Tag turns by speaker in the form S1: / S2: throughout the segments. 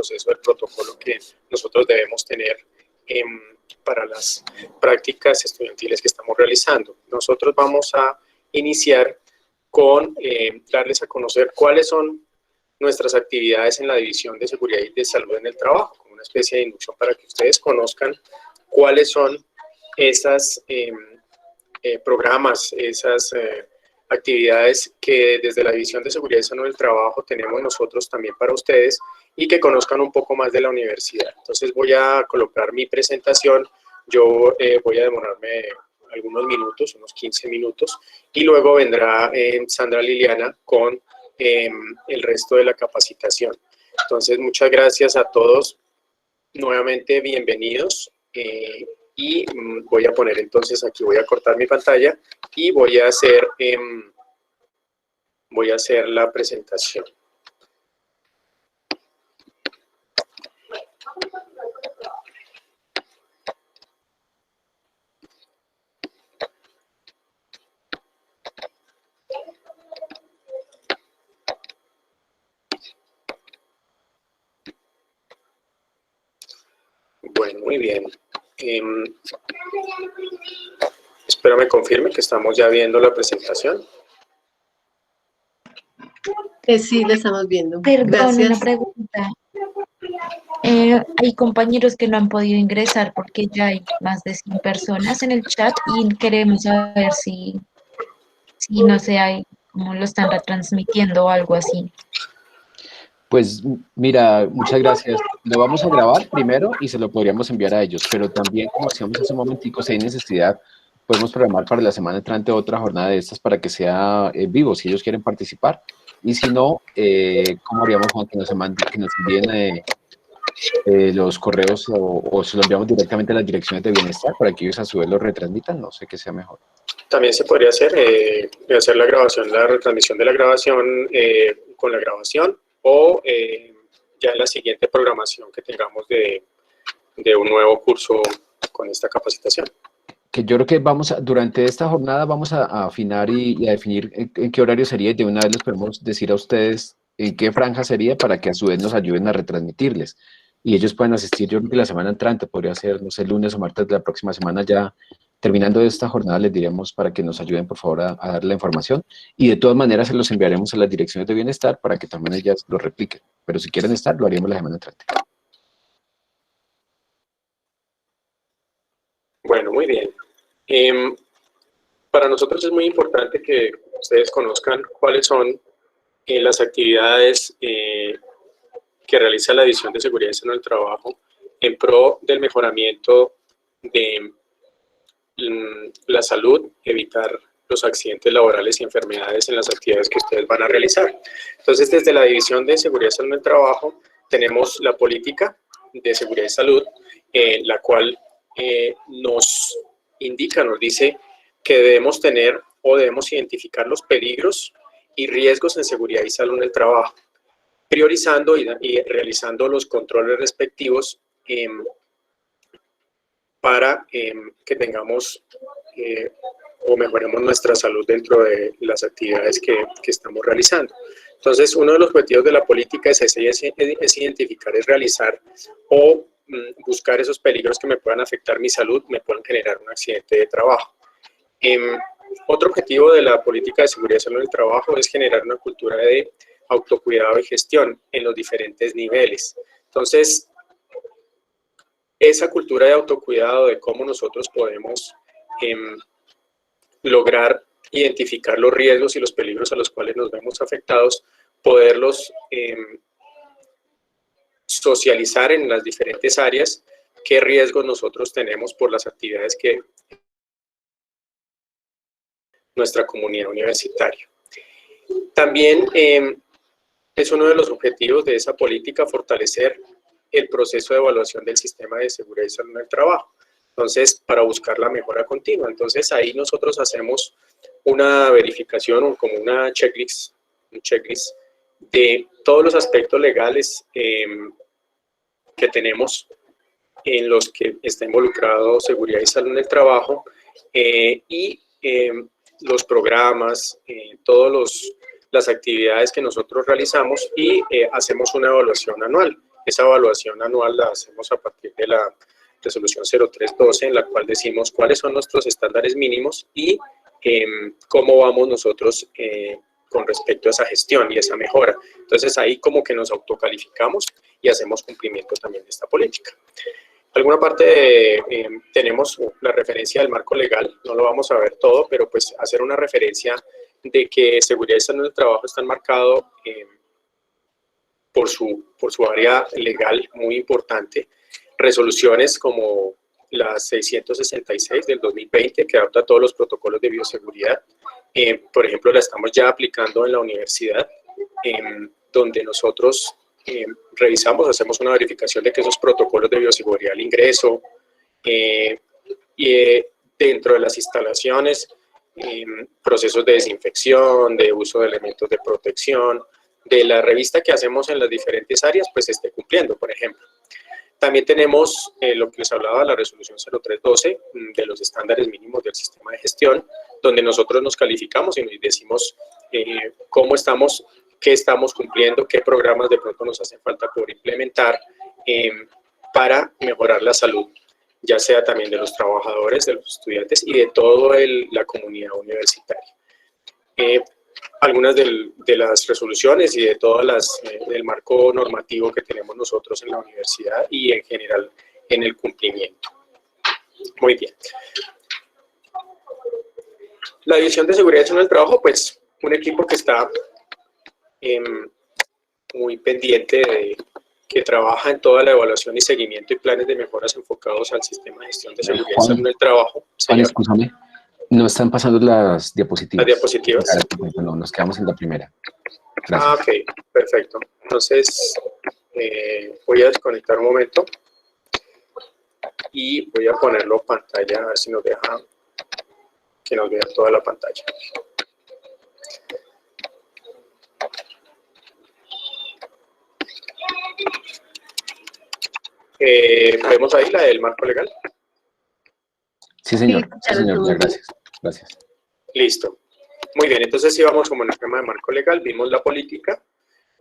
S1: proceso del protocolo que nosotros debemos tener para las prácticas estudiantiles que estamos realizando. Nosotros vamos a iniciar con darles a conocer cuáles son nuestras actividades en la División de Seguridad y de Salud en el Trabajo, como una especie de inducción para que ustedes conozcan cuáles son esas programas, esas actividades que desde la División de Seguridad y Salud en el Trabajo tenemos nosotros también para ustedes y que conozcan un poco más de la universidad. Entonces voy a colocar mi presentación, yo voy a demorarme algunos minutos, unos 15 minutos, y luego vendrá Sandra Liliana con el resto de la capacitación. Entonces, muchas gracias a todos. Nuevamente, bienvenidos. Y voy a poner entonces aquí, voy a cortar mi pantalla y voy a hacer la presentación. Bueno, muy bien. Espero me confirme que estamos ya viendo la presentación.
S2: Sí, la estamos viendo.
S3: Perdón,
S2: Gracias.
S3: una pregunta. Hay compañeros que no han podido ingresar porque ya hay más de 100 personas en el chat y queremos saber si no sé, cómo lo están retransmitiendo o algo así.
S4: Pues mira, muchas gracias. Lo vamos a grabar primero y se lo podríamos enviar a ellos, pero también, como decíamos hace un momentico, si hay necesidad, podemos programar para la semana entrante otra jornada de estas para que sea vivo, si ellos quieren participar. Y si no, ¿cómo haríamos, Juan, que nos envíen los correos o se los enviamos directamente a las direcciones de bienestar para que ellos a su vez lo retransmitan? No sé qué sea mejor.
S1: También se podría hacer la grabación, la retransmisión de la grabación con la grabación o ya en la siguiente programación que tengamos de un nuevo curso con esta capacitación.
S4: Que yo creo que durante esta jornada vamos a afinar y a definir en qué horario sería, y de una vez les podemos decir a ustedes en qué franja sería para que a su vez nos ayuden a retransmitirles. Y ellos pueden asistir, yo creo que la semana entrante podría ser, no sé, lunes o martes de la próxima semana ya. Terminando esta jornada les diríamos para que nos ayuden por favor a dar la información, y de todas maneras se los enviaremos a las direcciones de bienestar para que también ellas lo repliquen, pero si quieren estar lo haríamos la semana entrante.
S1: Bueno, muy bien. Para nosotros es muy importante que ustedes conozcan cuáles son las actividades que realiza la División de Seguridad y Salud en el Trabajo en pro del mejoramiento de la salud, evitar los accidentes laborales y enfermedades en las actividades que ustedes van a realizar. Entonces, desde la División de Seguridad y Salud en el Trabajo tenemos la política de seguridad y salud, la cual nos indica, nos dice que debemos tener o debemos identificar los peligros y riesgos en seguridad y salud en el trabajo, priorizando y realizando los controles respectivos para que tengamos o mejoremos nuestra salud dentro de las actividades que estamos realizando. Entonces, uno de los objetivos de la política es identificar, es realizar o buscar esos peligros que me puedan afectar mi salud, me puedan generar un accidente de trabajo. Otro objetivo de la política de seguridad y salud en el trabajo es generar una cultura de autocuidado y gestión en los diferentes niveles. Entonces, esa cultura de autocuidado, de cómo nosotros podemos lograr identificar los riesgos y los peligros a los cuales nos vemos afectados, poderlos socializar en las diferentes áreas, qué riesgos nosotros tenemos por las actividades que nuestra comunidad universitaria. También es uno de los objetivos de esa política fortalecer el proceso de evaluación del sistema de seguridad y salud en el trabajo. Entonces, para buscar la mejora continua. Entonces, ahí nosotros hacemos una verificación como una checklist, un checklist de todos los aspectos legales que tenemos en los que está involucrado seguridad y salud en el trabajo y los programas, todas las actividades que nosotros realizamos y hacemos una evaluación anual esa evaluación anual la hacemos a partir de la resolución 0312, en la cual decimos cuáles son nuestros estándares mínimos y cómo vamos nosotros con respecto a esa gestión y esa mejora. Entonces ahí como que nos autocalificamos y hacemos cumplimiento también de esta política. Alguna parte tenemos la referencia del marco legal, no lo vamos a ver todo, pero pues hacer una referencia de que seguridad y salud del trabajo está marcado por su área legal muy importante. Resoluciones como la 666 del 2020, que adopta todos los protocolos de bioseguridad. Por ejemplo, la estamos ya aplicando en la universidad, donde nosotros revisamos, hacemos una verificación de que esos protocolos de bioseguridad al ingreso y dentro de las instalaciones, procesos de desinfección, de uso de elementos de protección, de la revista que hacemos en las diferentes áreas, pues esté cumpliendo, por ejemplo. También tenemos lo que les hablaba de la resolución 0312 de los estándares mínimos del sistema de gestión, donde nosotros nos calificamos y nos decimos cómo estamos, qué estamos cumpliendo, qué programas de pronto nos hacen falta por implementar para mejorar la salud, ya sea también de los trabajadores, de los estudiantes y de toda la comunidad universitaria. Algunas de las resoluciones y de todas del marco normativo que tenemos nosotros en la universidad y en general en el cumplimiento. Muy bien. La División de Seguridad y Salud del Trabajo, pues un equipo que está muy pendiente que trabaja en toda la evaluación y seguimiento y planes de mejoras enfocados al sistema de gestión de seguridad y salud del trabajo.
S4: Juan, escúchame. No están pasando las diapositivas.
S1: ¿Las diapositivas?
S4: No, nos quedamos en la primera. Gracias.
S1: Ah, ok, perfecto. Entonces, voy a desconectar un momento y voy a ponerlo pantalla, a ver si nos deja que nos vea toda la pantalla. ¿Vemos ahí la del marco legal?
S4: Sí, señor. Sí, señor. Ya, gracias. Gracias.
S1: Listo. Muy bien, entonces íbamos como en el tema de marco legal, vimos la política.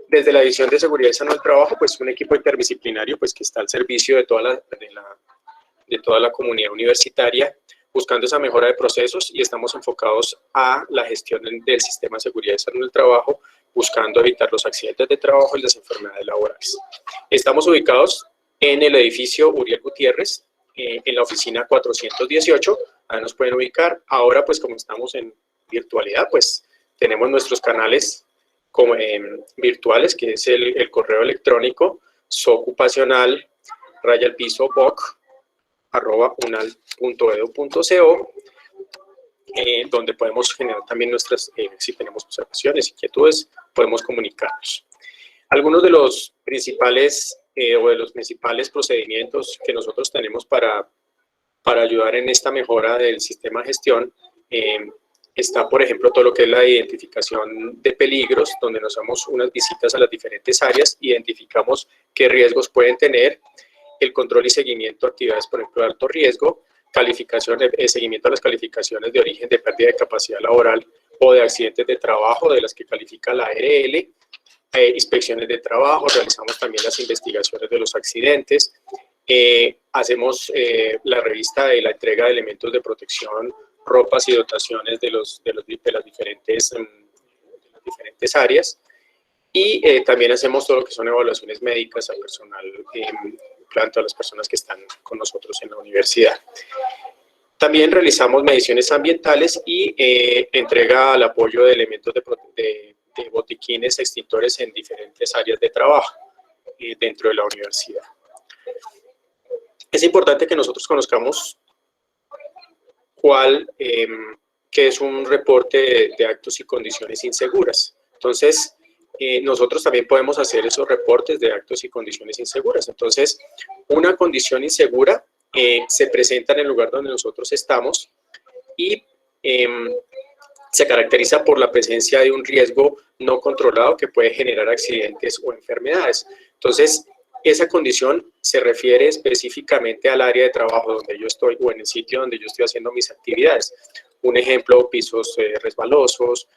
S1: Desde la División de Seguridad y Salud del Trabajo, pues un equipo interdisciplinario pues, que está al servicio de toda la comunidad universitaria, buscando esa mejora de procesos y estamos enfocados a la gestión del sistema de seguridad y salud del trabajo, buscando evitar los accidentes de trabajo y las enfermedades laborales. Estamos ubicados en el edificio Uriel Gutiérrez, en la oficina 418, ahí nos pueden ubicar. Ahora, pues como estamos en virtualidad, pues tenemos nuestros canales como, virtuales, que es el correo electrónico socupacional_boc@unal.edu.co, donde podemos generar también nuestras, si tenemos observaciones, inquietudes, podemos comunicarnos. Algunos de los principales procedimientos que nosotros tenemos para ayudar en esta mejora del sistema de gestión, está, por ejemplo, todo lo que es la identificación de peligros, donde nos damos unas visitas a las diferentes áreas, identificamos qué riesgos pueden tener, el control y seguimiento de actividades, por ejemplo, de alto riesgo, seguimiento a las calificaciones de origen de pérdida de capacidad laboral o de accidentes de trabajo, de las que califica la ARL, inspecciones de trabajo, realizamos también las investigaciones de los accidentes, hacemos la revista de la entrega de elementos de protección, ropas y dotaciones de las diferentes áreas, y también hacemos todo lo que son evaluaciones médicas al personal, tanto a las personas que están con nosotros en la universidad. También realizamos mediciones ambientales y entrega al apoyo de elementos de botiquines extintores en diferentes áreas de trabajo dentro de la universidad. Es importante que nosotros conozcamos qué es un reporte de actos y condiciones inseguras. Entonces, nosotros también podemos hacer esos reportes de actos y condiciones inseguras. Entonces, una condición insegura se presenta en el lugar donde nosotros estamos y se caracteriza por la presencia de un riesgo no controlado que puede generar accidentes o enfermedades. Entonces, esa condición se refiere específicamente al área de trabajo donde yo estoy o en el sitio donde yo estoy haciendo mis actividades. Un ejemplo, pisos resbalosos,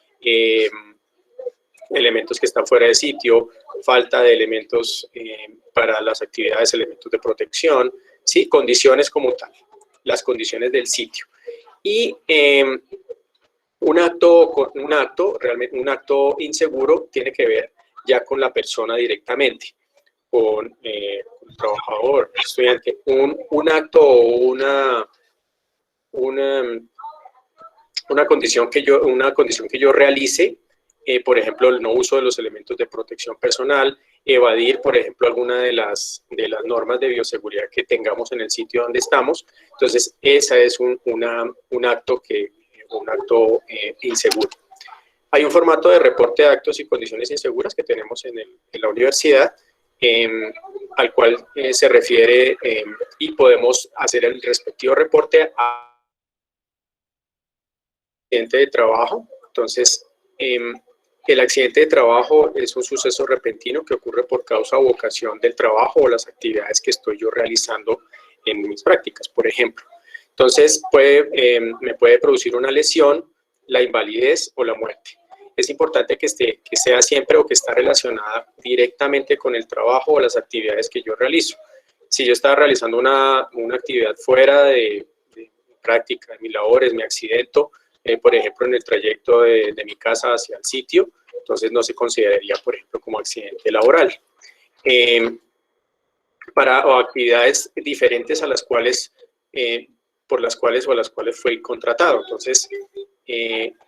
S1: elementos que están fuera de sitio, falta de elementos para las actividades, elementos de protección, ¿sí? Condiciones como tal, las condiciones del sitio. Y un acto inseguro tiene que ver ya con la persona directamente, con el trabajador, el estudiante. Un acto o una condición que yo realice, por ejemplo, el no uso de los elementos de protección personal, evadir, por ejemplo, alguna de las normas de bioseguridad que tengamos en el sitio donde estamos. Entonces, esa es un acto inseguro. Hay un formato de reporte de actos y condiciones inseguras que tenemos en la universidad, al cual se refiere y podemos hacer el respectivo reporte a accidente de trabajo. Entonces, el accidente de trabajo es un suceso repentino que ocurre por causa o ocasión del trabajo o las actividades que estoy yo realizando en mis prácticas, por ejemplo. Entonces, me puede producir una lesión, la invalidez o la muerte. Es importante que sea siempre o que está relacionada directamente con el trabajo o las actividades que yo realizo. Si yo estaba realizando una actividad fuera de mi práctica, de mis labores, mi accidento, por ejemplo, en el trayecto de mi casa hacia el sitio, entonces no se consideraría, por ejemplo, como accidente laboral. O actividades diferentes a las cuales, por las cuales fue contratado, entonces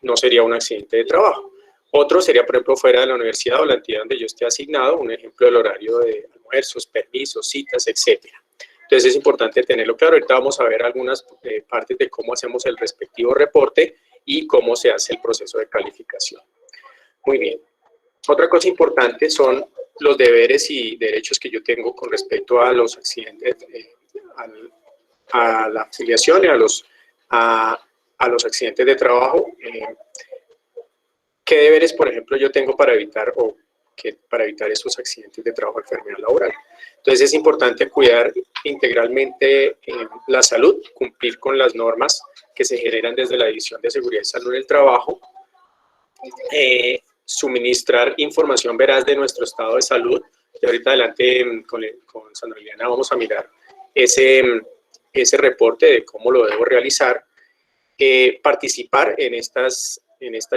S1: no sería un accidente de trabajo. Otro sería, por ejemplo, fuera de la universidad o la entidad donde yo esté asignado, un ejemplo del horario de almuerzos, permisos, citas, etcétera. Entonces es importante tenerlo claro. Ahorita vamos a ver algunas partes de cómo hacemos el respectivo reporte y cómo se hace el proceso de calificación. Muy bien. Otra cosa importante son los deberes y derechos que yo tengo con respecto a los accidentes, a la afiliación y a los accidentes de trabajo. ¿Qué deberes, por ejemplo, yo tengo para evitar estos accidentes de trabajo, enfermedad laboral? Entonces es importante cuidar integralmente la salud, cumplir con las normas que se generan desde la División de Seguridad y Salud en el Trabajo, suministrar información veraz de nuestro estado de salud. Y ahorita adelante con Sandra Liliana vamos a mirar ese reporte de cómo lo debo realizar, participar en estas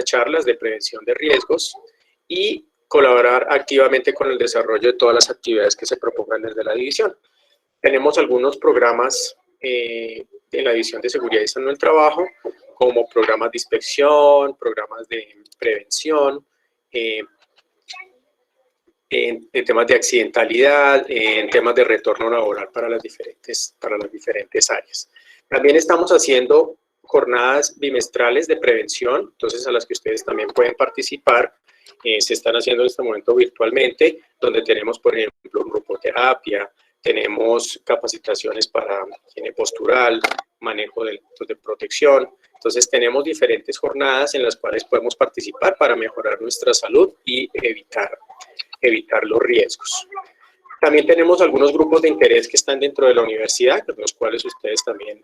S1: charlas de prevención de riesgos y colaborar activamente con el desarrollo de todas las actividades que se propongan desde la división. Tenemos algunos programas en la División de Seguridad y Salud en el Trabajo, como programas de inspección, programas de prevención, en temas de accidentalidad, en temas de retorno laboral para las diferentes áreas. También estamos haciendo jornadas bimestrales de prevención, entonces a las que ustedes también pueden participar. Se están haciendo en este momento virtualmente, donde tenemos, por ejemplo, grupoterapia, tenemos capacitaciones para higiene postural, manejo de protección. Entonces tenemos diferentes jornadas en las cuales podemos participar para mejorar nuestra salud y evitar los riesgos. También tenemos algunos grupos de interés que están dentro de la universidad, con los cuales ustedes también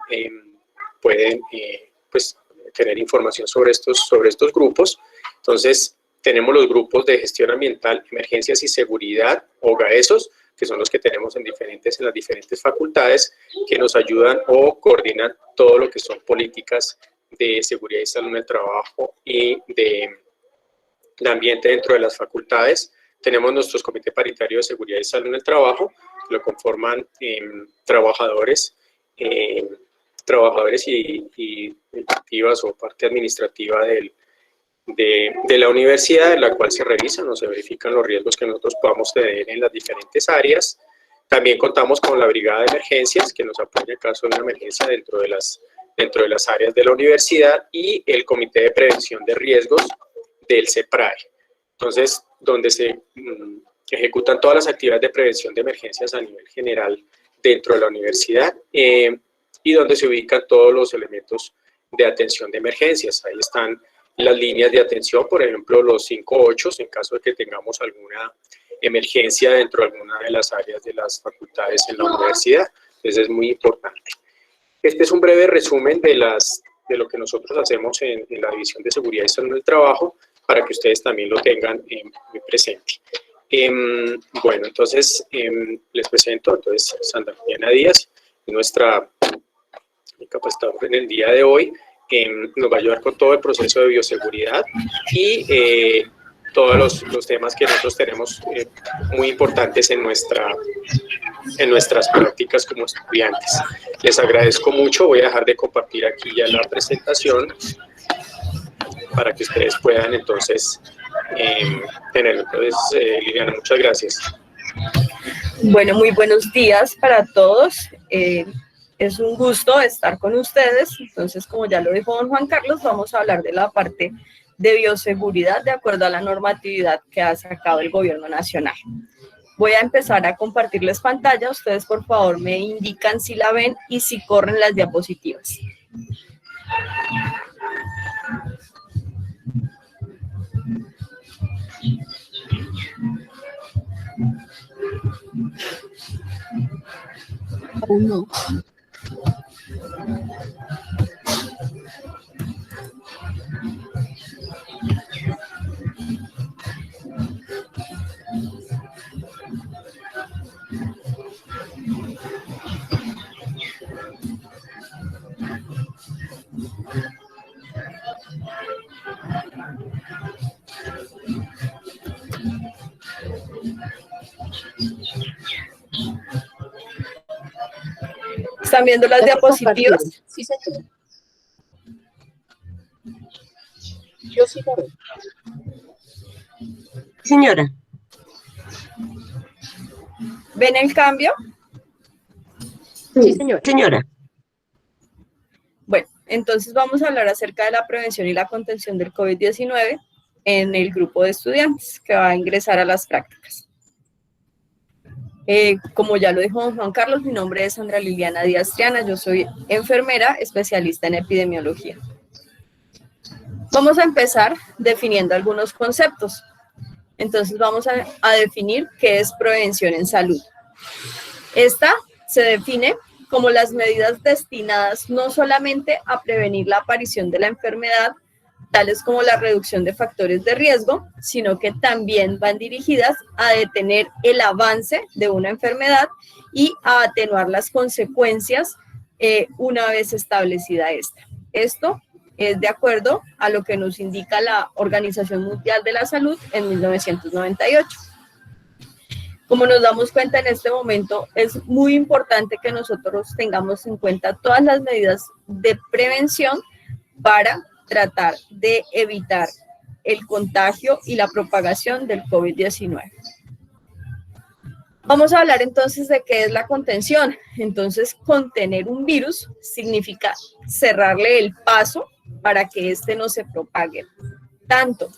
S1: pueden tener información sobre estos grupos. Entonces, tenemos los grupos de gestión ambiental, emergencias y seguridad, o GAESOS, que son los que tenemos en las diferentes facultades, que nos ayudan o coordinan todo lo que son políticas de seguridad y salud en el trabajo y de ambiente dentro de las facultades. Tenemos nuestros comités paritarios de seguridad y salud en el trabajo, que lo conforman trabajadores y directivas o parte administrativa de la universidad, en la cual se revisan o se verifican los riesgos que nosotros podamos tener en las diferentes áreas. También contamos con la brigada de emergencias, que nos apoya en caso de una emergencia dentro de las áreas de la universidad, y el comité de prevención de riesgos del CEPRAE. Entonces, donde se ejecutan todas las actividades de prevención de emergencias a nivel general dentro de la universidad, y donde se ubican todos los elementos de atención de emergencias. Ahí están las líneas de atención, por ejemplo, los 58, en caso de que tengamos alguna emergencia dentro de alguna de las áreas de las facultades en la universidad. Entonces es muy importante. Este es un breve resumen de lo que nosotros hacemos en la División de Seguridad y Salud en el Trabajo. para que ustedes también lo tengan muy presente. Bueno, entonces les presento entonces Sandra Liliana Díaz, nuestra capacitadora en el día de hoy. Nos va a ayudar con todo el proceso de bioseguridad y todos los temas que nosotros tenemos muy importantes en nuestras prácticas como estudiantes. Les agradezco mucho. Voy a dejar de compartir aquí ya la presentación para que ustedes puedan entonces tenerlo. Entonces, Liliana, muchas gracias.
S5: Bueno, muy buenos días para todos. Es un gusto estar con ustedes. Entonces, como ya lo dijo don Juan Carlos, vamos a hablar de la parte de bioseguridad de acuerdo a la normatividad que ha sacado el Gobierno Nacional. Voy a empezar a compartirles pantalla. Ustedes, por favor, me indican si la ven y si corren las diapositivas.
S2: Aún no.
S5: ¿Están viendo las diapositivas?
S2: Sí, señor. Yo sí lo veo.
S6: Señora,
S5: ¿Ven el cambio?
S2: Sí, señor.
S6: señora,
S5: Bueno, entonces vamos a hablar acerca de la prevención y la contención del COVID-19 en el grupo de estudiantes que va a ingresar a las prácticas. Como ya lo dijo don Juan Carlos, mi nombre es Sandra Liliana Díaz Triana, yo soy enfermera especialista en epidemiología. Vamos a empezar definiendo algunos conceptos. Entonces vamos a definir qué es prevención en salud. Esta se define como las medidas destinadas no solamente a prevenir la aparición de la enfermedad, tales como la reducción de factores de riesgo, sino que también van dirigidas a detener el avance de una enfermedad y a atenuar las consecuencias una vez establecida esta. Esto es de acuerdo a lo que nos indica la Organización Mundial de la Salud en 1998. Como nos damos cuenta en este momento, es muy importante que nosotros tengamos en cuenta todas las medidas de prevención para tratar de evitar el contagio y la propagación del COVID-19. Vamos a hablar entonces de qué es la contención. Entonces, contener un virus significa cerrarle el paso para que éste no se propague tanto.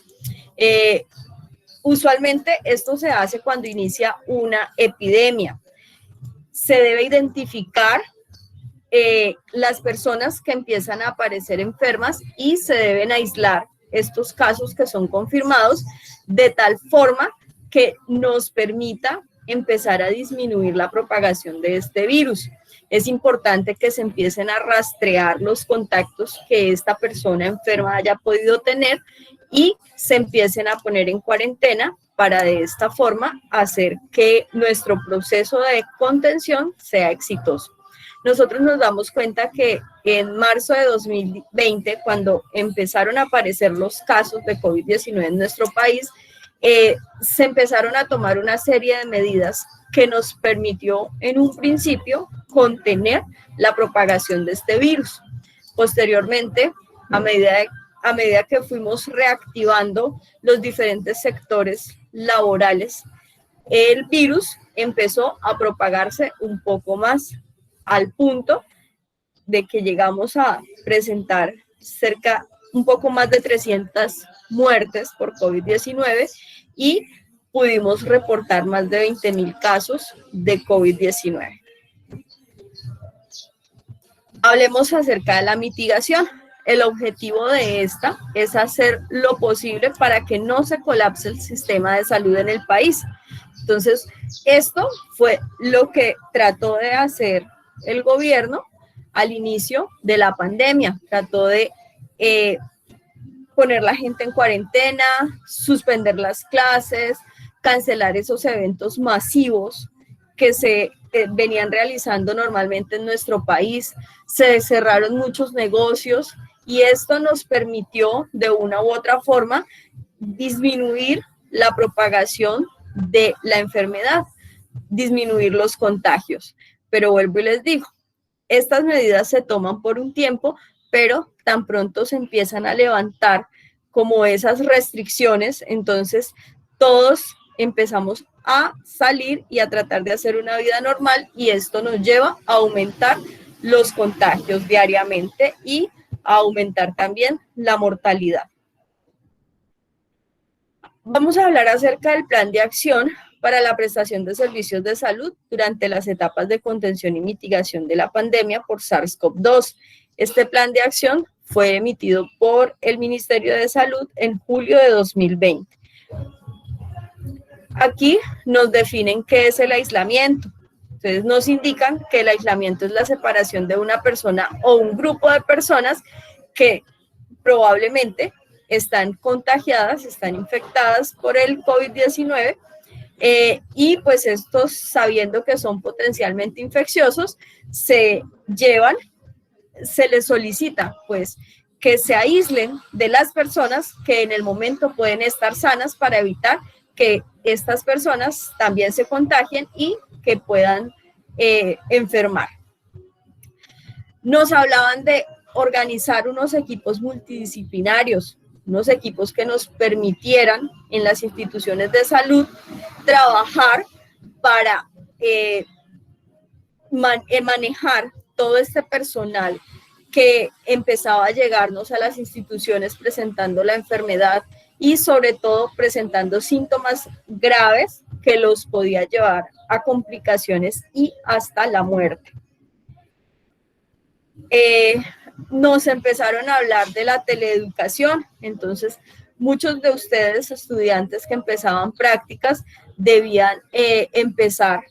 S5: Usualmente esto se hace cuando inicia una epidemia. Se debe identificar las personas que empiezan a aparecer enfermas y se deben aislar estos casos que son confirmados de tal forma que nos permita empezar a disminuir la propagación de este virus. Es importante que se empiecen a rastrear los contactos que esta persona enferma haya podido tener y se empiecen a poner en cuarentena para de esta forma hacer que nuestro proceso de contención sea exitoso. Nosotros nos damos cuenta que en marzo de 2020, cuando empezaron a aparecer los casos de COVID-19 en nuestro país, se empezaron a tomar una serie de medidas que nos permitió en un principio contener la propagación de este virus. Posteriormente, a medida que fuimos reactivando los diferentes sectores laborales, el virus empezó a propagarse un poco más, al punto de que llegamos a presentar un poco más de 300 muertes por COVID-19 y pudimos reportar más de 20,000 casos de COVID-19. Hablemos acerca de la mitigación. El objetivo de esta es hacer lo posible para que no se colapse el sistema de salud en el país. Entonces, esto fue lo que trató de hacer el gobierno al inicio de la pandemia. Trató de poner la gente en cuarentena, suspender las clases, cancelar esos eventos masivos que se venían realizando normalmente en nuestro país. Se cerraron muchos negocios y esto nos permitió de una u otra forma disminuir la propagación de la enfermedad, disminuir los contagios. Pero vuelvo y les digo, estas medidas se toman por un tiempo, pero tan pronto se empiezan a levantar como esas restricciones, entonces todos empezamos a salir y a tratar de hacer una vida normal y esto nos lleva a aumentar los contagios diariamente y a aumentar también la mortalidad. Vamos a hablar acerca del plan de acción para la prestación de servicios de salud durante las etapas de contención y mitigación de la pandemia por SARS-CoV-2. Este plan de acción fue emitido por el Ministerio de Salud en julio de 2020. Aquí nos definen qué es el aislamiento. Entonces nos indican que el aislamiento es la separación de una persona o un grupo de personas que probablemente están contagiadas, están infectadas por el COVID-19 y pues estos, sabiendo que son potencialmente infecciosos, se les solicita pues que se aíslen de las personas que en el momento pueden estar sanas para evitar que estas personas también se contagien y que puedan enfermar. Nos hablaban de organizar unos equipos multidisciplinarios, unos equipos que nos permitieran en las instituciones de salud trabajar para manejar todo este personal que empezaba a llegarnos a las instituciones presentando la enfermedad y sobre todo presentando síntomas graves que los podía llevar a complicaciones y hasta la muerte. Nos empezaron a hablar de la teleeducación, entonces muchos de ustedes, estudiantes que empezaban prácticas, debían empezar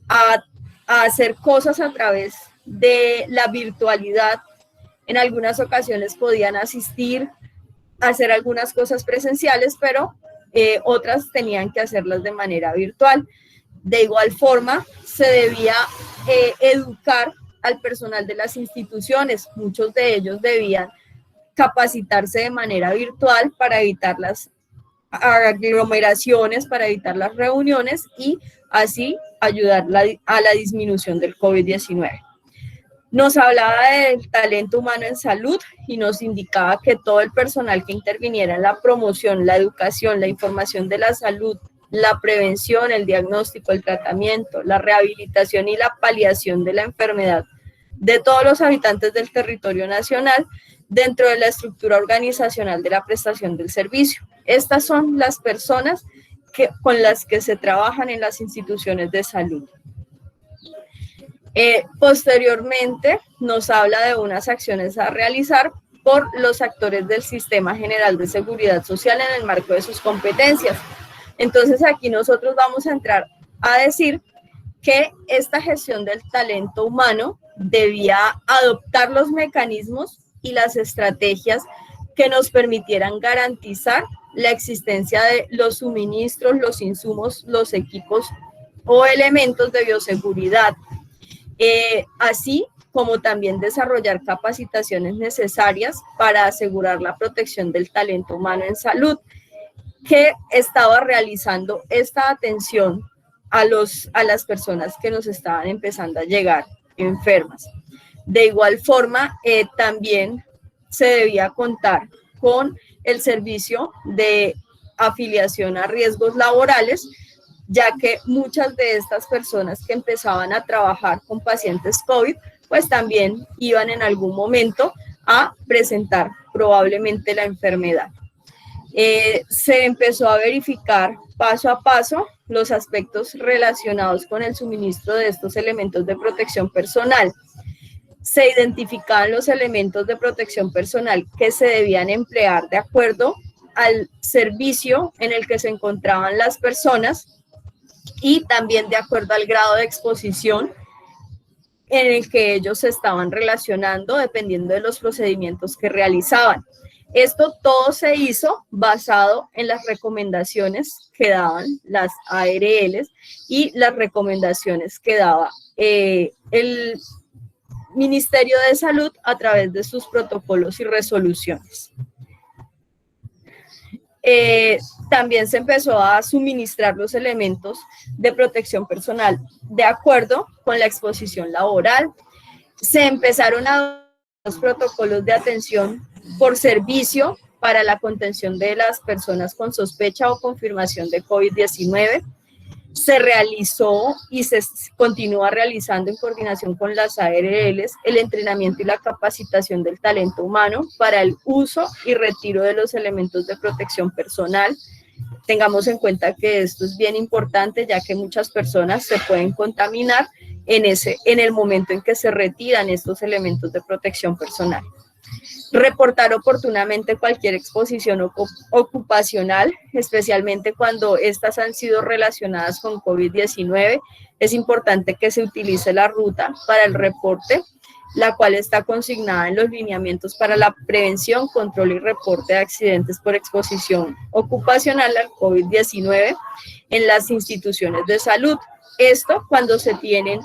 S5: a hacer cosas a través de la virtualidad. En algunas ocasiones podían asistir, hacer algunas cosas presenciales, pero otras tenían que hacerlas de manera virtual. De igual forma, se debía educar al personal de las instituciones. Muchos de ellos debían capacitarse de manera virtual para evitar las aglomeraciones, para evitar las reuniones y así ayudar a la disminución del COVID-19. Nos hablaba del talento humano en salud y nos indicaba que todo el personal que interviniera en la promoción, la educación, la información de la salud, la prevención, el diagnóstico, el tratamiento, la rehabilitación y la paliación de la enfermedad de todos los habitantes del territorio nacional dentro de la estructura organizacional de la prestación del servicio. Estas son las personas con las que se trabajan en las instituciones de salud. Posteriormente nos habla de unas acciones a realizar por los actores del Sistema General de Seguridad Social en el marco de sus competencias. Entonces aquí nosotros vamos a entrar a decir que esta gestión del talento humano debía adoptar los mecanismos y las estrategias que nos permitieran garantizar la existencia de los suministros, los insumos, los equipos o elementos de bioseguridad, así como también desarrollar capacitaciones necesarias para asegurar la protección del talento humano en salud, que estaba realizando esta atención a las personas que nos estaban empezando a llegar enfermas. De igual forma, también se debía contar con el servicio de afiliación a riesgos laborales, ya que muchas de estas personas que empezaban a trabajar con pacientes COVID, pues también iban en algún momento a presentar probablemente la enfermedad. Se empezó a verificar paso a paso los aspectos relacionados con el suministro de estos elementos de protección personal. Se identificaban los elementos de protección personal que se debían emplear de acuerdo al servicio en el que se encontraban las personas y también de acuerdo al grado de exposición en el que ellos se estaban relacionando dependiendo de los procedimientos que realizaban. Esto todo se hizo basado en las recomendaciones que daban las ARLs y las recomendaciones que daba el Ministerio de Salud a través de sus protocolos y resoluciones. También se empezó a suministrar los elementos de protección personal de acuerdo con la exposición laboral. Se empezaron a dar los protocolos de atención por servicio para la contención de las personas con sospecha o confirmación de COVID-19. Se realizó y se continúa realizando en coordinación con las ARLs el entrenamiento y la capacitación del talento humano para el uso y retiro de los elementos de protección personal. Tengamos en cuenta que esto es bien importante, ya que muchas personas se pueden contaminar en el momento en que se retiran estos elementos de protección personal. Reportar oportunamente cualquier exposición ocupacional, especialmente cuando estas han sido relacionadas con COVID-19. Es importante que se utilice la ruta para el reporte, la cual está consignada en los lineamientos para la prevención, control y reporte de accidentes por exposición ocupacional al COVID-19 en las instituciones de salud. Esto cuando se tiene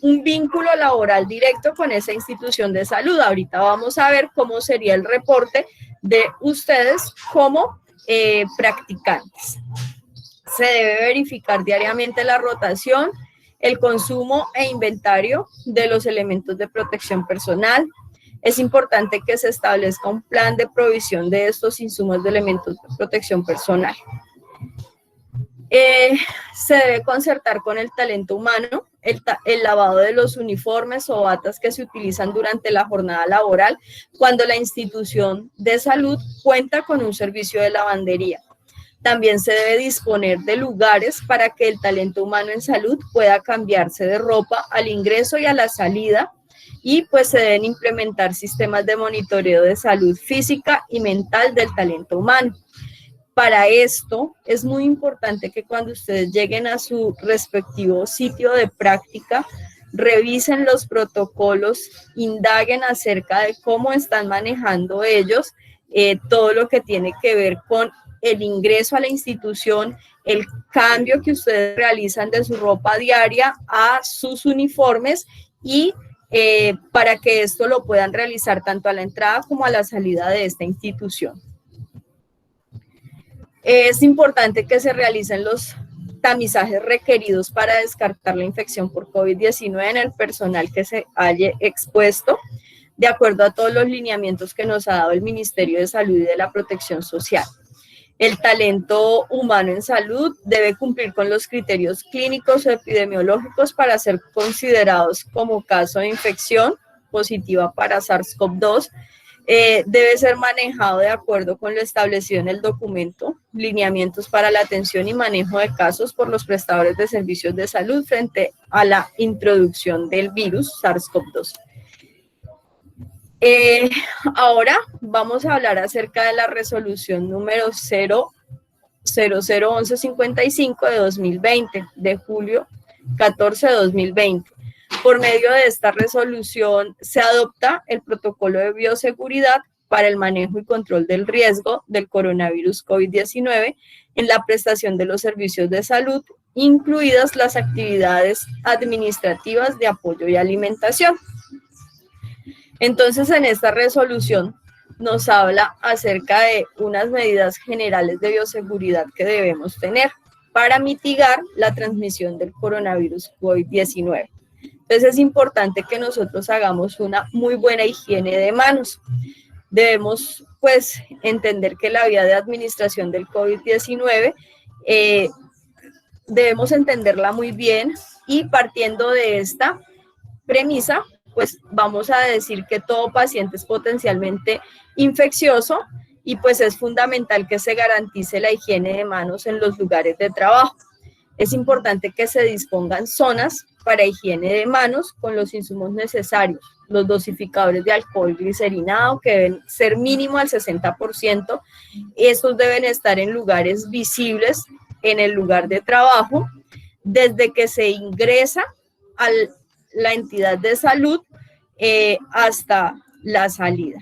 S5: un vínculo laboral directo con esa institución de salud. Ahorita vamos a ver cómo sería el reporte de ustedes como practicantes. Se debe verificar diariamente la rotación, el consumo e inventario de los elementos de protección personal. Es importante que se establezca un plan de provisión de estos insumos de elementos de protección personal. Se debe concertar con el talento humano el lavado de los uniformes o batas que se utilizan durante la jornada laboral cuando la institución de salud cuenta con un servicio de lavandería. También se debe disponer de lugares para que el talento humano en salud pueda cambiarse de ropa al ingreso y a la salida, y pues se deben implementar sistemas de monitoreo de salud física y mental del talento humano. Para esto es muy importante que cuando ustedes lleguen a su respectivo sitio de práctica, revisen los protocolos, indaguen acerca de cómo están manejando ellos todo lo que tiene que ver con el ingreso a la institución, el cambio que ustedes realizan de su ropa diaria a sus uniformes y para que esto lo puedan realizar tanto a la entrada como a la salida de esta institución. Es importante que se realicen los tamizajes requeridos para descartar la infección por COVID-19 en el personal que se haya expuesto, de acuerdo a todos los lineamientos que nos ha dado el Ministerio de Salud y de la Protección Social. El talento humano en salud debe cumplir con los criterios clínicos o epidemiológicos para ser considerados como caso de infección positiva para SARS-CoV-2. Debe ser manejado de acuerdo con lo establecido en el documento, lineamientos para la atención y manejo de casos por los prestadores de servicios de salud frente a la introducción del virus SARS-CoV-2. Ahora vamos a hablar acerca de la resolución número 001155 de 2020, de julio 14 de 2020. Por medio de esta resolución se adopta el protocolo de bioseguridad para el manejo y control del riesgo del coronavirus COVID-19 en la prestación de los servicios de salud, incluidas las actividades administrativas de apoyo y alimentación. Entonces, en esta resolución nos habla acerca de unas medidas generales de bioseguridad que debemos tener para mitigar la transmisión del coronavirus COVID-19. Entonces, es importante que nosotros hagamos una muy buena higiene de manos. Debemos, pues, entender que la vía de administración del COVID-19 debemos entenderla muy bien, y partiendo de esta premisa, pues vamos a decir que todo paciente es potencialmente infeccioso y pues es fundamental que se garantice la higiene de manos en los lugares de trabajo. Es importante que se dispongan zonas para higiene de manos con los insumos necesarios, los dosificadores de alcohol glicerinado que deben ser mínimo al 60%, estos deben estar en lugares visibles en el lugar de trabajo, desde que se ingresa a la entidad de salud hasta la salida.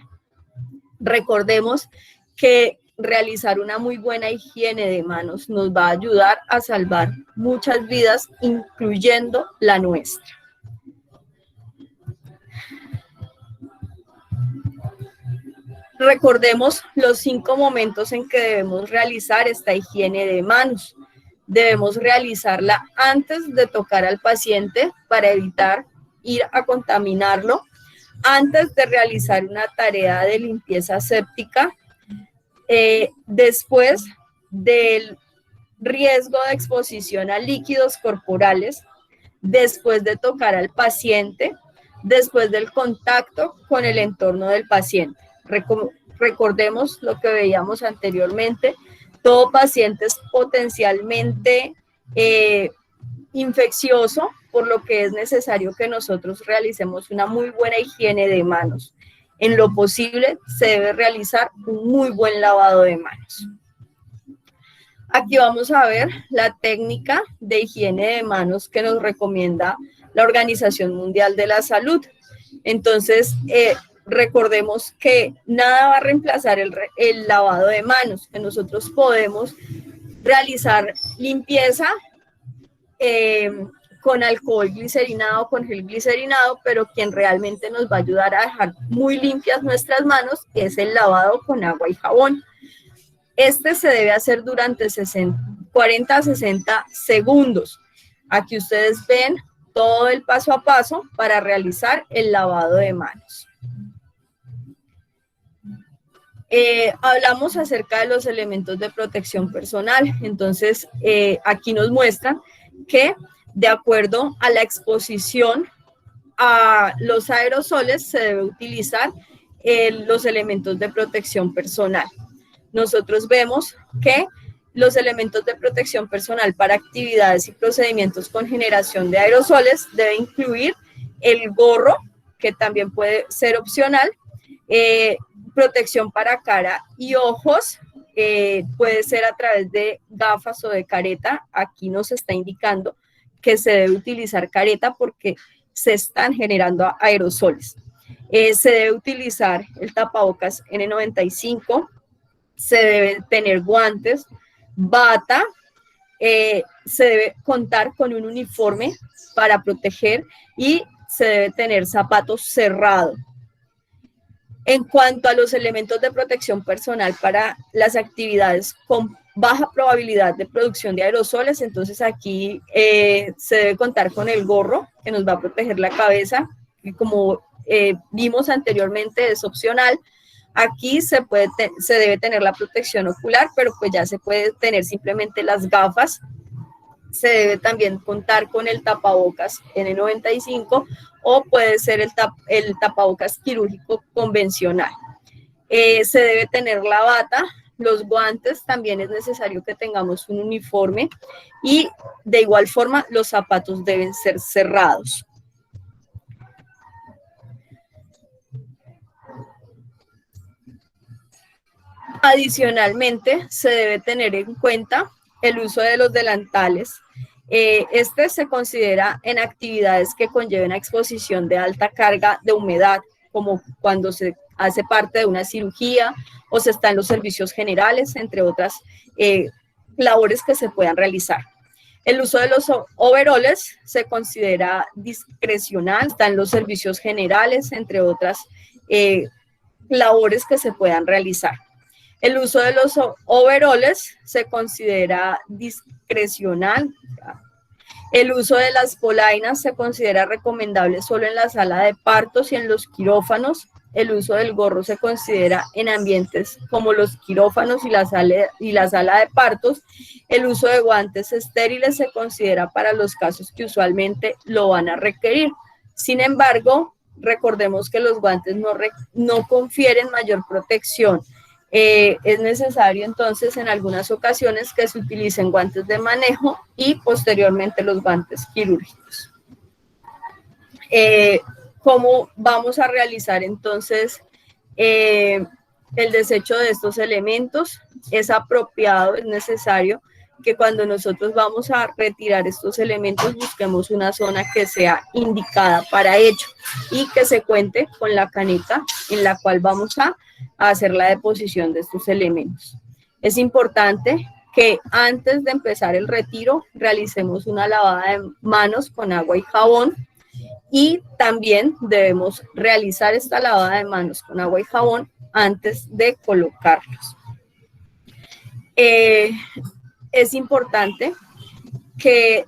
S5: Recordemos que realizar una muy buena higiene de manos nos va a ayudar a salvar muchas vidas, incluyendo la nuestra. Recordemos los 5 momentos en que debemos realizar esta higiene de manos. Debemos realizarla antes de tocar al paciente para evitar ir a contaminarlo, antes de realizar una tarea de limpieza séptica, después del riesgo de exposición a líquidos corporales, después de tocar al paciente, después del contacto con el entorno del paciente. Recordemos lo que veíamos anteriormente, todo paciente es potencialmente infeccioso, por lo que es necesario que nosotros realicemos una muy buena higiene de manos. En lo posible, se debe realizar un muy buen lavado de manos. Aquí vamos a ver la técnica de higiene de manos que nos recomienda la Organización Mundial de la Salud. Entonces, recordemos que nada va a reemplazar el lavado de manos, que nosotros podemos realizar limpieza con alcohol glicerinado, con gel glicerinado, pero quien realmente nos va a ayudar a dejar muy limpias nuestras manos es el lavado con agua y jabón. Este se debe hacer durante 40 a 60 segundos. Aquí ustedes ven todo el paso a paso para realizar el lavado de manos. Hablamos acerca de los elementos de protección personal. Entonces, aquí nos muestran que de acuerdo a la exposición a los aerosoles se debe utilizar los elementos de protección personal. Nosotros vemos que los elementos de protección personal para actividades y procedimientos con generación de aerosoles debe incluir el gorro, que también puede ser opcional, protección para cara y ojos, puede ser a través de gafas o de careta. Aquí nos está indicando que se debe utilizar careta porque se están generando aerosoles. Se debe utilizar el tapabocas N95, se debe tener guantes, bata, se debe contar con un uniforme para proteger y se debe tener zapatos cerrados. En cuanto a los elementos de protección personal para las actividades con baja probabilidad de producción de aerosoles, entonces aquí se debe contar con el gorro que nos va a proteger la cabeza, que como vimos anteriormente es opcional. Aquí se debe tener la protección ocular, pero pues ya se puede tener simplemente las gafas. Se debe también contar con el tapabocas N95 o puede ser el tapabocas quirúrgico convencional. Se debe tener la bata, los guantes, también es necesario que tengamos un uniforme y de igual forma los zapatos deben ser cerrados. Adicionalmente, se debe tener en cuenta el uso de los delantales. Este se considera en actividades que conlleven a exposición de alta carga de humedad, como cuando se hace parte de una cirugía o se está en los servicios generales, entre otras labores que se puedan realizar. El uso de los overoles se considera discrecional, está en los servicios generales, entre otras labores que se puedan realizar. El uso de los overoles se considera discrecional. El uso de las polainas se considera recomendable solo en la sala de partos y en los quirófanos. El uso del gorro se considera en ambientes como los quirófanos y la sala de partos. El uso de guantes estériles se considera para los casos que usualmente lo van a requerir. Sin embargo, recordemos que los guantes no confieren mayor protección. Es necesario entonces en algunas ocasiones que se utilicen guantes de manejo y posteriormente los guantes quirúrgicos. ¿Cómo vamos a realizar entonces el desecho de estos elementos? Es apropiado, es necesario que cuando nosotros vamos a retirar estos elementos busquemos una zona que sea indicada para ello y que se cuente con la caneca en la cual vamos a a hacer la deposición de estos elementos. Es importante que antes de empezar el retiro realicemos una lavada de manos con agua y jabón, y también debemos realizar esta lavada de manos con agua y jabón antes de colocarlos. Es importante que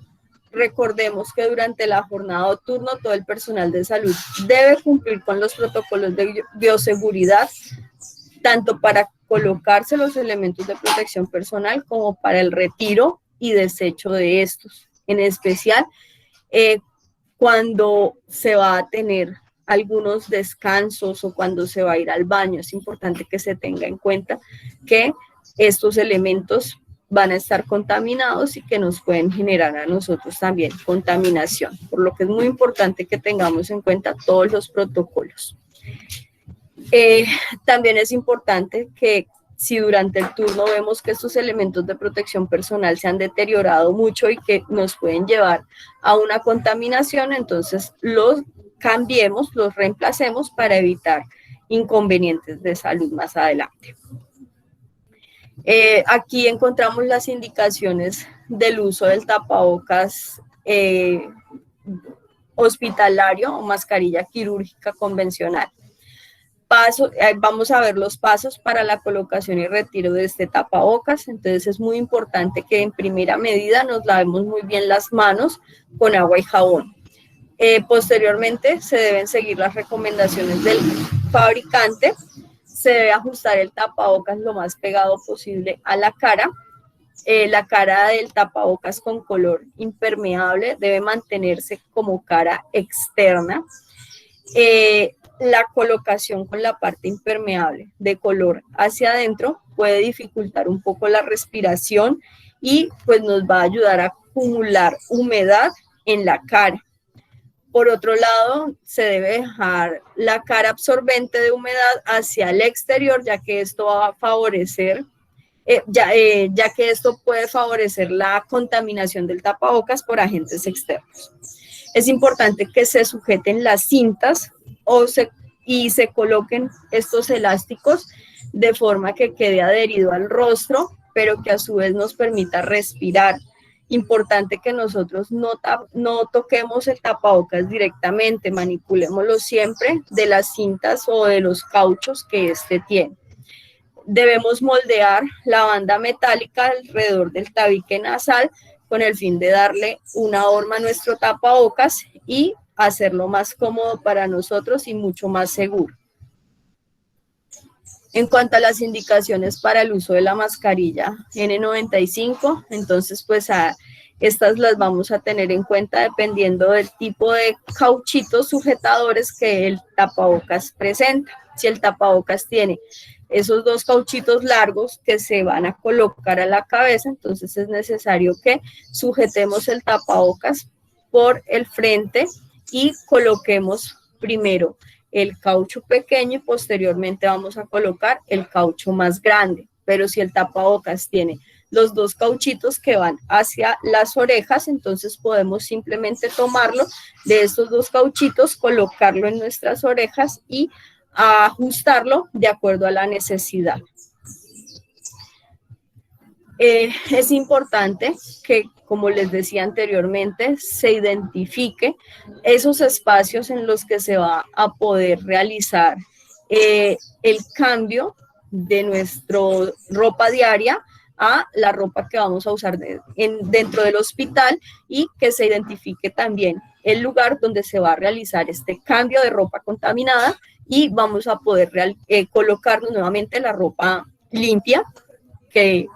S5: recordemos que durante la jornada o turno todo el personal de salud debe cumplir con los protocolos de bioseguridad, tanto para colocarse los elementos de protección personal como para el retiro y desecho de estos. En especial, cuando se va a tener algunos descansos o cuando se va a ir al baño, es importante que se tenga en cuenta que estos elementos van a estar contaminados y que nos pueden generar a nosotros también contaminación, por lo que es muy importante que tengamos en cuenta todos los protocolos. También es importante que si durante el turno vemos que estos elementos de protección personal se han deteriorado mucho y que nos pueden llevar a una contaminación, entonces los cambiemos, los reemplacemos para evitar inconvenientes de salud más adelante. Aquí encontramos las indicaciones del uso del tapabocas hospitalario o mascarilla quirúrgica convencional. Vamos a ver los pasos para la colocación y retiro de este tapabocas. Entonces es muy importante que en primera medida nos lavemos muy bien las manos con agua y jabón. Posteriormente se deben seguir las recomendaciones del fabricante. Se debe ajustar el tapabocas lo más pegado posible a la cara. La cara del tapabocas con color impermeable debe mantenerse como cara externa. La colocación con la parte impermeable de color hacia adentro puede dificultar un poco la respiración y pues nos va a ayudar a acumular humedad en la cara. Por otro lado, se debe dejar la cara absorbente de humedad hacia el exterior, ya que esto va a favorecer, ya que esto puede favorecer la contaminación del tapabocas por agentes externos. Es importante que se sujeten las cintas y se coloquen estos elásticos de forma que quede adherido al rostro, pero que a su vez nos permita respirar. Importante que nosotros no toquemos el tapabocas directamente, manipulémoslo siempre de las cintas o de los cauchos que este tiene. Debemos moldear la banda metálica alrededor del tabique nasal con el fin de darle una horma a nuestro tapabocas y hacerlo más cómodo para nosotros y mucho más seguro. En cuanto a las indicaciones para el uso de la mascarilla N95, entonces pues estas las vamos a tener en cuenta dependiendo del tipo de cauchitos sujetadores que el tapabocas presenta. Si el tapabocas tiene esos dos cauchitos largos que se van a colocar a la cabeza, entonces es necesario que sujetemos el tapabocas por el frente y coloquemos primero el caucho pequeño y posteriormente vamos a colocar el caucho más grande. Pero si el tapabocas tiene los dos cauchitos que van hacia las orejas, entonces podemos simplemente tomarlo de estos dos cauchitos, colocarlo en nuestras orejas y ajustarlo de acuerdo a la necesidad. Es importante que, como les decía anteriormente, se identifique esos espacios en los que se va a poder realizar el cambio de nuestra ropa diaria a la ropa que vamos a usar dentro del hospital y que se identifique también el lugar donde se va a realizar este cambio de ropa contaminada y vamos a poder colocarnos nuevamente la ropa limpia que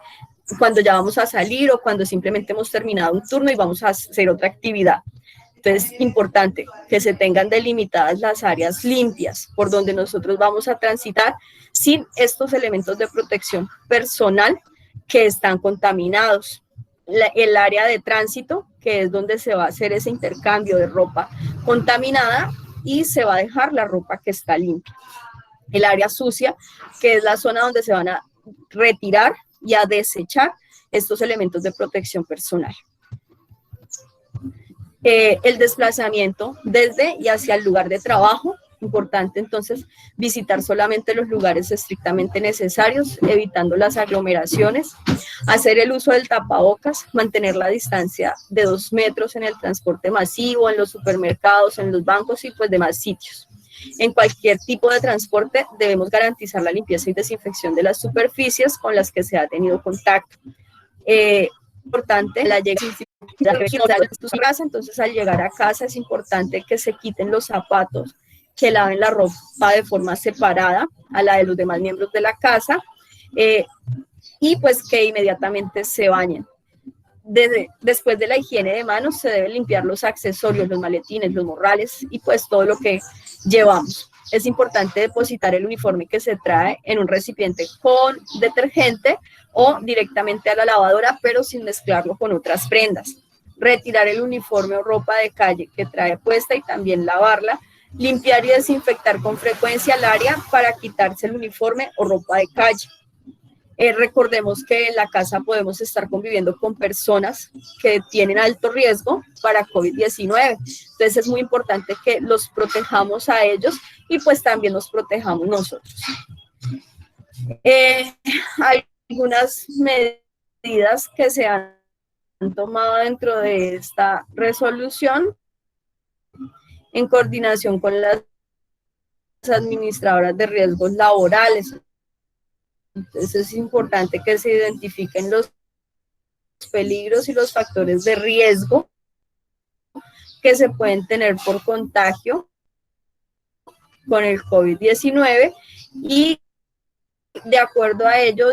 S5: cuando ya vamos a salir o cuando simplemente hemos terminado un turno y vamos a hacer otra actividad. Entonces, importante que se tengan delimitadas las áreas limpias por donde nosotros vamos a transitar sin estos elementos de protección personal que están contaminados. El área de tránsito, que es donde se va a hacer ese intercambio de ropa contaminada y se va a dejar la ropa que está limpia. El área sucia, que es la zona donde se van a retirar y a desechar estos elementos de protección personal. El desplazamiento desde y hacia el lugar de trabajo Importante entonces visitar solamente los lugares estrictamente necesarios, evitando las aglomeraciones, hacer el uso del tapabocas, mantener la distancia de 2 metros en el transporte masivo, en los supermercados, en los bancos y pues demás sitios. En cualquier tipo de transporte debemos garantizar la limpieza y desinfección de las superficies con las que se ha tenido contacto. Importante la llegada de tu casa, entonces al llegar a casa es importante que se quiten los zapatos, que laven la ropa de forma separada a la de los demás miembros de la casa y pues que inmediatamente se bañen. Después de la higiene de manos se deben limpiar los accesorios, los maletines, los morrales y pues todo lo que llevamos. Es importante depositar el uniforme que se trae en un recipiente con detergente o directamente a la lavadora, pero sin mezclarlo con otras prendas. Retirar el uniforme o ropa de calle que trae puesta y también lavarla. Limpiar y desinfectar con frecuencia el área para quitarse el uniforme o ropa de calle. Recordemos que en la casa podemos estar conviviendo con personas que tienen alto riesgo para COVID-19. Entonces es muy importante que los protejamos a ellos y pues también nos protejamos nosotros. Hay algunas medidas que se han tomado dentro de esta resolución en coordinación con las administradoras de riesgos laborales. Entonces es importante que se identifiquen los peligros y los factores de riesgo que se pueden tener por contagio con el COVID-19 y de acuerdo a ello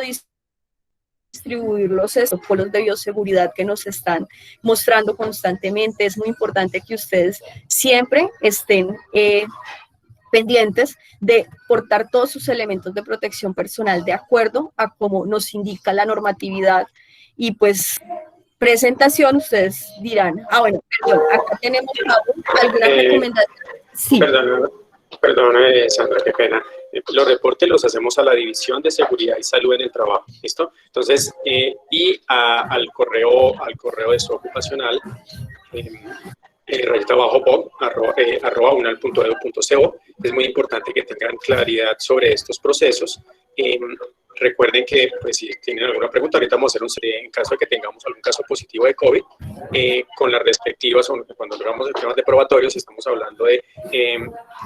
S5: distribuir los protocolos de bioseguridad que nos están mostrando constantemente. Es muy importante que ustedes siempre estén pendientes de portar todos sus elementos de protección personal de acuerdo a cómo nos indica la normatividad y pues presentación, ustedes dirán, bueno, perdón, acá tenemos algunas recomendaciones. Sí.
S1: Perdón, Sandra, qué pena. Los reportes los hacemos a la División de Seguridad y Salud en el Trabajo, ¿listo? Entonces, al correo de su ocupacional, @unal.edu.co. Es muy importante que tengan claridad sobre estos procesos. Recuerden que pues, si tienen alguna pregunta, ahorita vamos a hacer en caso de que tengamos algún caso positivo de COVID, con las respectivas, cuando hablamos de temas de probatorios, estamos hablando de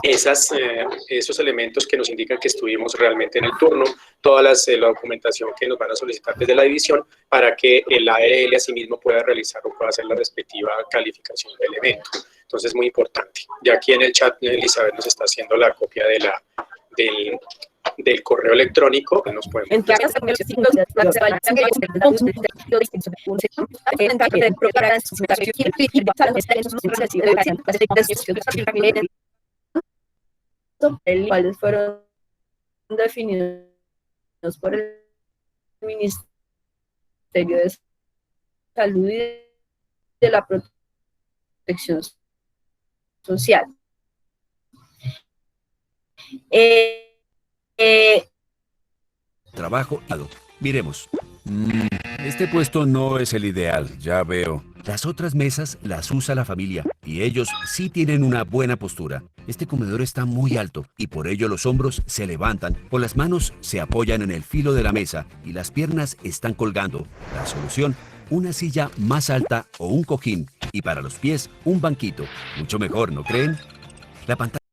S1: esos elementos que nos indican que estuvimos realmente en el turno, toda la documentación que nos van a solicitar desde la división para que el ARL asimismo pueda realizar o pueda hacer la respectiva calificación del evento. Entonces es muy importante. Ya aquí en el chat Elizabeth nos está haciendo la copia del correo electrónico que nos podemos
S5: cuáles fueron definidos por el Ministerio de Salud y de la Protección Social.
S6: Trabajo. Miremos. Este puesto no es el ideal, ya veo. Las otras mesas las usa la familia y ellos sí tienen una buena postura. Este comedor está muy alto y por ello los hombros se levantan, con las manos se apoyan en el filo de la mesa y las piernas están colgando. La solución: una silla más alta o un cojín y para los pies un banquito. Mucho mejor, ¿no creen? La pantalla